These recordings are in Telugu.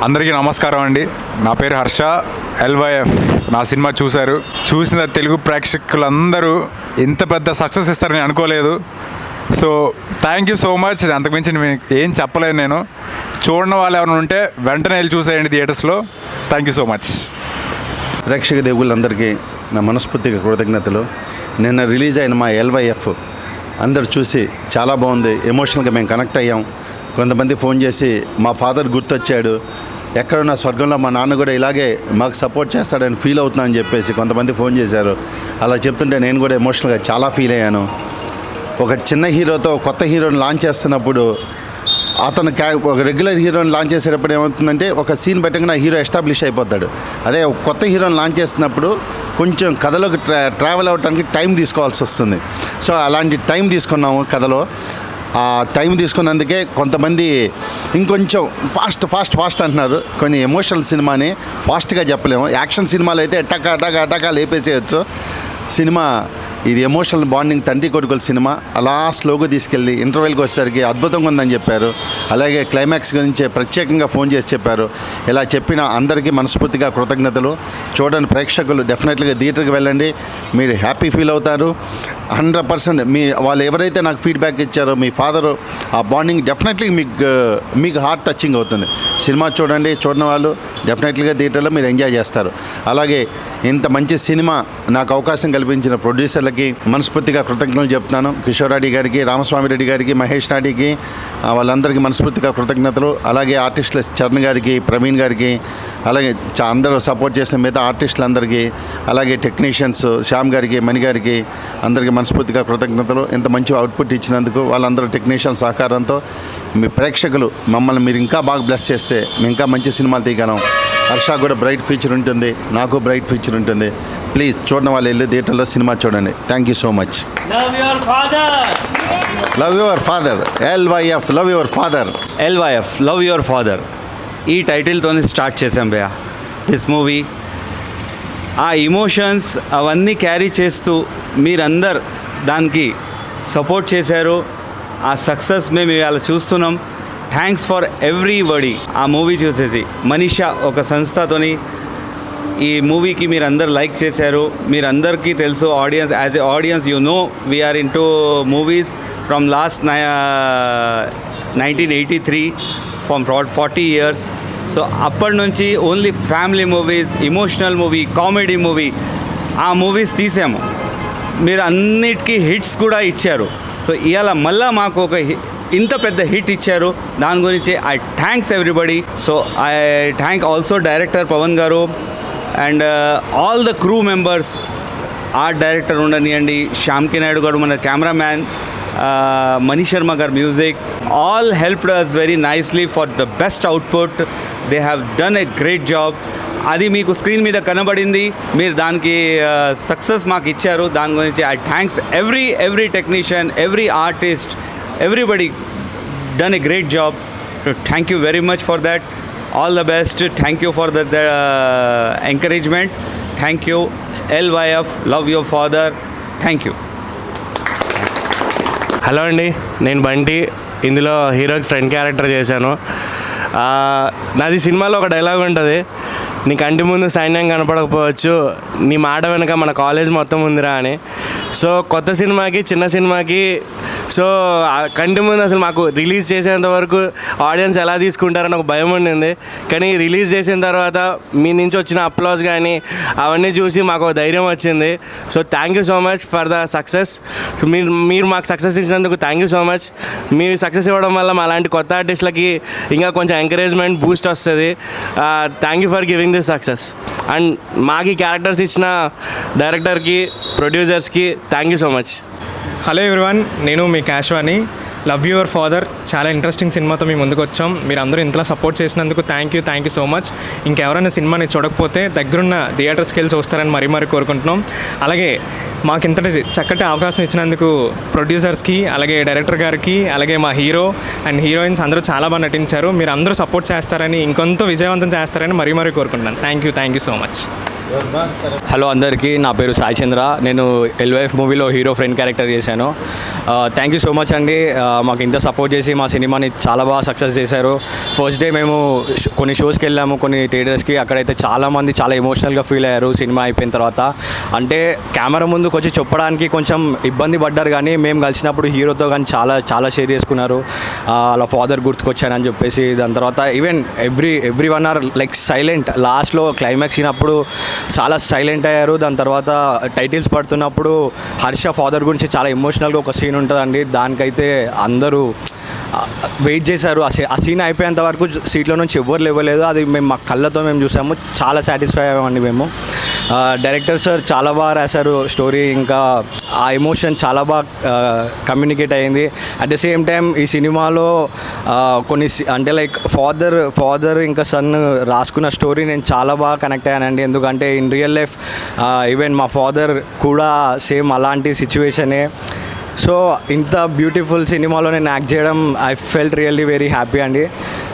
అందరికీ నమస్కారం అండి. నా పేరు హర్ష. LYF నా సినిమా చూసిన తెలుగు ప్రేక్షకులందరూ ఇంత పెద్ద సక్సెస్ ఇస్తారని అనుకోలేదు. So thank you so much. అంతకుమించి ఏం చెప్పలేదు. నేను చూడని వాళ్ళు ఎవరైనా ఉంటే వెంటనే వెళ్ళి చూసేయండి థియేటర్స్లో. Thank you so much. ప్రేక్షక దేవుళ్ళందరికీ నా మనస్ఫూర్తిగా కృతజ్ఞతలు. నిన్న రిలీజ్ అయిన మా LYF అందరు చూసి చాలా బాగుంది, ఎమోషనల్గా మేము కనెక్ట్ అయ్యాం. కొంతమంది ఫోన్ చేసి మా ఫాదర్ గుర్తొచ్చాడు, ఎక్కడున్న స్వర్గంలో మా నాన్న కూడా ఇలాగే మాకు సపోర్ట్ చేస్తాడని ఫీల్ అవుతున్నా అని చెప్పేసి కొంతమంది ఫోన్ చేశారు. అలా చెప్తుంటే నేను కూడా ఎమోషనల్గా చాలా ఫీల్ అయ్యాను. ఒక చిన్న హీరోతో కొత్త హీరోని లాంచ్ చేస్తున్నప్పుడు అతను ఒక రెగ్యులర్ హీరోని లాంచ్ చేసేటప్పుడు ఏమవుతుందంటే ఒక సీన్ పెట్టగానే హీరో ఎస్టాబ్లిష్ అయిపోతాడు. అదే ఒక కొత్త హీరోని లాంచ్ చేస్తున్నప్పుడు కొంచెం కథలోకి ట్రావెల్ అవ్వడానికి టైం తీసుకోవాల్సి వస్తుంది. సో అలాంటి టైం తీసుకున్నాము కథలో. ఆ టైం తీసుకున్నందుకే కొంతమంది ఇంకొంచెం ఫాస్ట్ అంటున్నారు. కొన్ని ఎమోషనల్ సినిమాని ఫాస్ట్గా చెప్పలేము. యాక్షన్ సినిమాలు అయితే టకా లేపేసేయచ్చు. సినిమా ఇది ఎమోషనల్ బాండింగ్ తండ్రి కొడుకుల సినిమా. అలా స్లోగా తీసుకెళ్ళి ఇంటర్వెల్కి వచ్చేసరికి అద్భుతంగా ఉందని చెప్పారు. అలాగే క్లైమాక్స్ గురించి ప్రత్యేకంగా ఫోన్ చేసి చెప్పారు. ఇలా చెప్పిన అందరికీ మనస్ఫూర్తిగా కృతజ్ఞతలు. చూడండి ప్రేక్షకులు, డెఫినెట్గా థియేటర్కి వెళ్ళండి, మీరు హ్యాపీ ఫీల్ అవుతారు. 100% వాళ్ళు ఎవరైతే నాకు ఫీడ్బ్యాక్ ఇచ్చారో మీ ఫాదరు, ఆ బాండింగ్ డెఫినెట్లీ మీకు హార్ట్ టచింగ్ అవుతుంది. సినిమా చూడండి, చూడని వాళ్ళు డెఫినెట్లీగా థియేటర్లో మీరు ఎంజాయ్ చేస్తారు. అలాగే ఇంత మంచి సినిమా నాకు అవకాశం కల్పించిన ప్రొడ్యూసర్లకి మనస్ఫూర్తిగా కృతజ్ఞతలు చెప్తున్నాను. కిషోర్ రెడ్డి గారికి, రామస్వామి రెడ్డి గారికి, మహేష్ నాయుడికి, వాళ్ళందరికీ మనస్ఫూర్తిగా కృతజ్ఞతలు. అలాగే ఆర్టిస్టులు చరణ్ గారికి, ప్రవీణ్ గారికి, అలాగే అందరూ సపోర్ట్ చేసిన మిగతా ఆర్టిస్టులందరికీ, అలాగే టెక్నీషియన్స్ శ్యామ్ గారికి, మణి గారికి అందరికీ మనస్ఫూర్తిగా కృతజ్ఞతలు. ఇంత మంచి అవుట్పుట్ ఇచ్చినందుకు వాళ్ళందరూ టెక్నీషియన్ సహకారంతో మీ ప్రేక్షకులు మమ్మల్ని మీరు ఇంకా బాగా బ్లెస్ చేస్తే మేము ఇంకా మంచి సినిమాలు తీయగలం. హర్ష కూడా బ్రైట్ ఫ్యూచర్ ఉంటుంది, నాకు బ్రైట్ ఫ్యూచర్ ఉంటుంది. ప్లీజ్ చూడని వాళ్ళు వెళ్ళి థియేటర్లో సినిమా చూడండి. Thank you so much. Love your father. LYF love your father. LYF love your father ఈ టైటిల్తోనే స్టార్ట్ చేసాం భయ్యా దిస్ మూవీ. ఆ ఇమోషన్స్ అవన్నీ క్యారీ చేస్తూ మీరందరు దానికి సపోర్ట్ చేశారు. ఆ సక్సెస్ మేము ఇవాళ చూస్తున్నాం. Thanks for everybody. ఆ మూవీ చూసేసి మనీషా ఒక సంస్థతోని ఈ మూవీకి మీరందరు లైక్ చేశారు. మీరందరికీ తెలుసు, audience as a audience you know we're into movies from last 1983 from 40 years. So అప్పటి నుంచి only family movies, emotional movie, comedy movie ఆ మూవీస్ తీసాము. మీరు అన్నిటికీ హిట్స్ కూడా ఇచ్చారు. సో ఇవాళ మళ్ళీ మాకు ఒక ఇంత పెద్ద హిట్ ఇచ్చారు. దాని గురించి I thanks everybody. So I thank also director Pavan garu and all the crew members. Art director ఉండనియండి, శ్యామ్కి నాయుడు గారు మన cameraman, Manish Sharma garu music, all helped us very nicely for the best output. They have done a great job. అది మీకు స్క్రీన్ మీద కనబడింది. మీరు దానికి సక్సెస్ మాకు ఇచ్చారు. దాని గురించి I thanks every technician, every artist, everybody done a great job. So thank you very much for that. All the best. Thank you for the encouragement. Thank you. LYF love your father. Thank you. Hello అండి, నేను బంటి. ఇందులో హీరోకి ఫ్రెండ్ క్యారెక్టర్ చేశాను. నాది సినిమాలో ఒక డైలాగ్ ఉంటుంది, నీ కంటి ముందు సైన్యం కనపడకపోవచ్చు, నీ మాట వెనక మన కాలేజ్ మొత్తం ఉందిరా అని. సో కొత్త సినిమాకి చిన్న సినిమాకి సో కంటి ముందు అసలు మాకు రిలీజ్ చేసేంత వరకు ఆడియన్స్ ఎలా తీసుకుంటారని ఒక భయం ఉండింది. కానీ రిలీజ్ చేసిన తర్వాత మీ నుంచి వచ్చిన అప్లాజ్ కానీ అవన్నీ చూసి మాకు ధైర్యం వచ్చింది. So thank you so much for the success. So మీరు మాకు సక్సెస్ ఇచ్చినందుకు థ్యాంక్ యూ సో మచ్. మీరు సక్సెస్ ఇవ్వడం వల్ల మా లాంటి కొత్త ఆర్టిస్టులకి ఇంకా కొంచెం ఎంకరేజ్మెంట్ బూస్ట్ వస్తుంది. Thank you for giving this success. And మాకు క్యారెక్టర్స్ ఇచ్చిన డైరెక్టర్కి ప్రొడ్యూసర్స్కి thank you so much. Hello everyone, నేను మీ క్యాష్వాని. లవ్ యువర్ ఫాదర్ చాలా ఇంట్రెస్టింగ్ సినిమాతో మీ ముందుకు వచ్చాం. మీరు అందరూ ఇంతలా సపోర్ట్ చేసినందుకు థ్యాంక్ యూ సో మచ్. ఇంకెవరైనా సినిమాని చూడకపోతే దగ్గరున్న థియేటర్స్కి వెళ్ళి చూస్తారని మరీ కోరుకుంటున్నాం. అలాగే మాకు ఇంతటి చక్కటి అవకాశం ఇచ్చినందుకు ప్రొడ్యూసర్స్కి, అలాగే డైరెక్టర్ గారికి, అలాగే మా హీరో అండ్ హీరోయిన్స్ అందరూ చాలా బాగా నటించారు. మీరు అందరూ సపోర్ట్ చేస్తారని, ఇంకొంత విజయవంతం చేస్తారని మరీ కోరుకుంటున్నాను. Thank you so much. Hello అందరికీ, నా పేరు సాయి చంద్ర. నేను ఎల్వైఎఫ్ మూవీలో హీరో ఫ్రెండ్ క్యారెక్టర్ చేశాను. థ్యాంక్ యూ సో మచ్ అండి. మాకు ఇంత సపోర్ట్ చేసి మా సినిమాని చాలా బాగా సక్సెస్ చేశారు. ఫస్ట్ డే మేము కొన్ని షోస్కి వెళ్ళాము, కొన్ని థియేటర్స్కి. అక్కడైతే చాలామంది చాలా ఎమోషనల్గా ఫీల్ అయ్యారు సినిమా అయిపోయిన తర్వాత. అంటే కెమెరా ముందుకు వచ్చి చెప్పడానికి కొంచెం ఇబ్బంది పడ్డారు, కానీ మేము కలిసినప్పుడు హీరోతో కానీ చాలా షేర్ చేసుకున్నారు. అలా ఫాదర్ గుర్తుకొచ్చారని చెప్పేసి. దాని తర్వాత even every one or like silent. లాస్ట్లో క్లైమాక్స్ అయినప్పుడు చాలా సైలెంట్ అయ్యారు. దాని తర్వాత టైటిల్స్ పడుతున్నప్పుడు హర్ష ఫాదర్ గురించి చాలా ఎమోషనల్గా ఒక సీన్ ఉంటుందండి. దానికైతే అందరూ వెయిట్ చేశారు. ఆ సీన్ అయిపోయేంత వరకు సీట్లో నుంచి ఎవ్వరు లేవలేదు. అది మేము మా కళ్ళతో మేము చూసాము. చాలా సాటిస్ఫై అయ్యామండి మేము. డైరెక్టర్ సార్ చాలా బాగా రాశారు స్టోరీ. ఇంకా ఆ ఎమోషన్ చాలా బాగా కమ్యూనికేట్ అయ్యింది. అట్ ద సేమ్ టైం ఈ సినిమాలో కొన్ని అంటే లైక్ ఫాదర్ ఇంకా సన్ రాసుకున్న స్టోరీ నేను చాలా బాగా కనెక్ట్ అయ్యానండి. ఎందుకంటే ఇన్ రియల్ లైఫ్ ఈవెన్ మా ఫాదర్ కూడా సేమ్ అలాంటి సిచ్యువేషనే. సో ఇంత బ్యూటిఫుల్ సినిమాలో నేను యాక్ట్ చేయడం I felt really very happy అండి.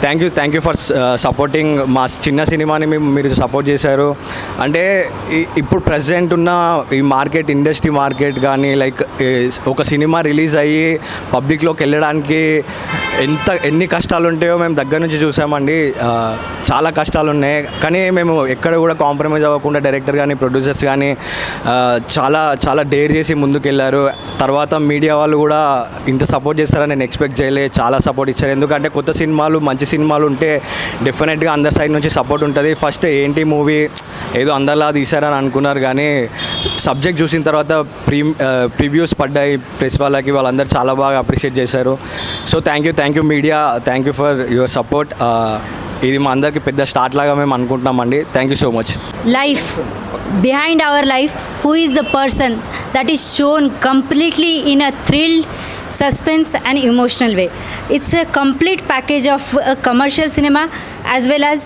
థ్యాంక్ యూ ఫర్ సపోర్టింగ్ మా చిన్న సినిమాని మీరు సపోర్ట్ చేశారు. అంటే ఇప్పుడు ప్రజెంట్ ఉన్న ఈ ఇండస్ట్రీ మార్కెట్ కానీ లైక్ ఒక సినిమా రిలీజ్ అయ్యి పబ్లిక్లోకి వెళ్ళడానికి ఎన్ని కష్టాలు ఉంటాయో మేము దగ్గర నుంచి చూసామండి. చాలా కష్టాలు ఉన్నాయి, కానీ మేము ఎక్కడ కూడా కాంప్రమైజ్ అవ్వకుండా డైరెక్టర్ కానీ ప్రొడ్యూసర్స్ కానీ చాలా డేర్ చేసి ముందుకెళ్ళారు. తర్వాత మీడియా వాళ్ళు కూడా ఇంత సపోర్ట్ చేస్తారని నేను ఎక్స్పెక్ట్ చేయలేదు. చాలా సపోర్ట్ ఇచ్చారు. ఎందుకంటే కొత్త సినిమాలు మంచి సినిమాలు ఉంటే డెఫినెట్గా అందరి సైడ్ నుంచి సపోర్ట్ ఉంటుంది. ఫస్ట్ ఏంటి మూవీ ఏదో అందరిలా తీశారని అనుకున్నారు, కానీ సబ్జెక్ట్ చూసిన తర్వాత ప్రివ్యూస్ పడ్డాయి ప్రెస్ వాళ్ళందరూ చాలా బాగా అప్రిషియేట్ చేశారు. So thank you media, thank you for your support. ఇది మా అందరికి పెద్ద స్టార్ట్ లాగా మేము అనుకుంటున్నామండి. Thank you so much. Life, behind our life, who is the person that is shown completely in a thrilled, suspense and emotional way. It's a complete package of a commercial cinema as well as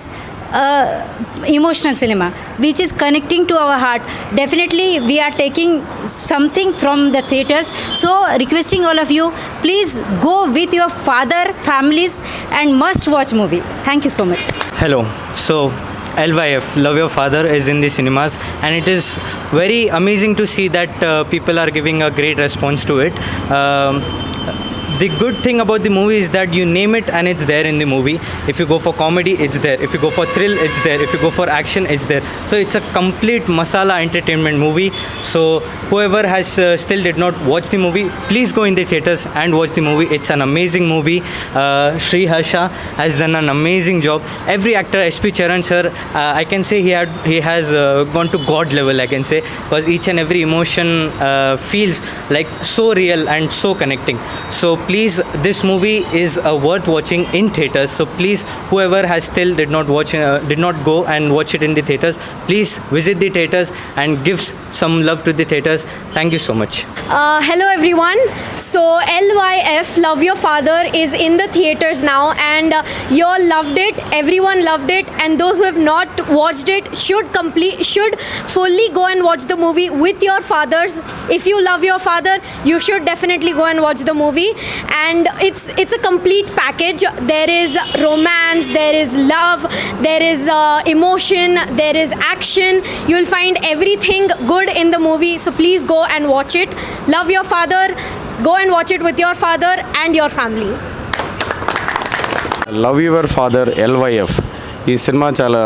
emotional cinema, which is connecting to our heart. Definitely we are taking something from the theaters, so requesting all of you, please go with your father, families, and must watch movie. Thank you so much. Hello. So LYF, Love Your Father, is in the cinemas, and it is very amazing to see that people are giving a great response to it. The good thing about the movie is that you name it and it's there in the movie. If you go for comedy, it's there. If you go for thrill, it's there. If you go for action, it's there. So it's a complete masala entertainment movie. So whoever has still did not watch the movie, please go in the theaters and watch the movie. It's an amazing movie. Sri Harsha has done an amazing job. Every actor, SP Charan sir, I can say he has gone to God level, I can say, because each and every emotion feels like so real and so connecting. So please, this movie is worth watching in theaters. So please, whoever has still did not go and watch it in the theaters, please visit the theaters and give some love to the theaters. Thank you so much. Hello everyone. So LYF, Love Your Father, is in the theaters now, and you all loved it. Everyone loved it, and those who have not watched it should fully go and watch the movie with your fathers. If you love your father, you should definitely go and watch the movie. And it's a complete package. There is romance, there is love, there is emotion, there is action. You'll find everything good in the movie, so please go and watch it. Love Your Father. Go and watch it with your father and your family. Love your father LYF ఈ సినిమా చాలా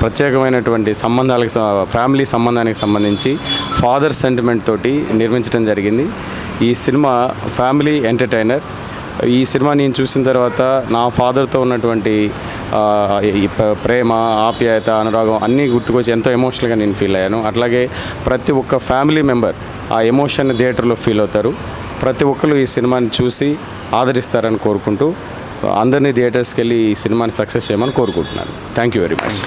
ప్రత్యేకమైనటువంటి సంబంధాలకు ఫ్యామిలీ సంబంధానికి సంబంధించి ఫాదర్ సెంటిమెంట్ తోటి నిర్మించడం జరిగింది. ఈ సినిమా ఫ్యామిలీ ఎంటర్టైనర్. ఈ సినిమా నేను చూసిన తర్వాత నా ఫాదర్తో ఉన్నటువంటి ప్రేమ, ఆప్యాయత, అనురాగం అన్నీ గుర్తుకొచ్చి ఎంతో ఎమోషనల్గా నేను ఫీల్ అయ్యాను. అట్లాగే ప్రతి ఒక్క ఫ్యామిలీ మెంబర్ ఆ ఎమోషన్ని థియేటర్లో ఫీల్ అవుతారు. ప్రతి ఒక్కరు ఈ సినిమాని చూసి ఆదరిస్తారని కోరుకుంటూ అందరినీ థియేటర్స్కి వెళ్ళి ఈ సినిమాని సక్సెస్ చేయమని కోరుకుంటున్నాను. Thank you very much.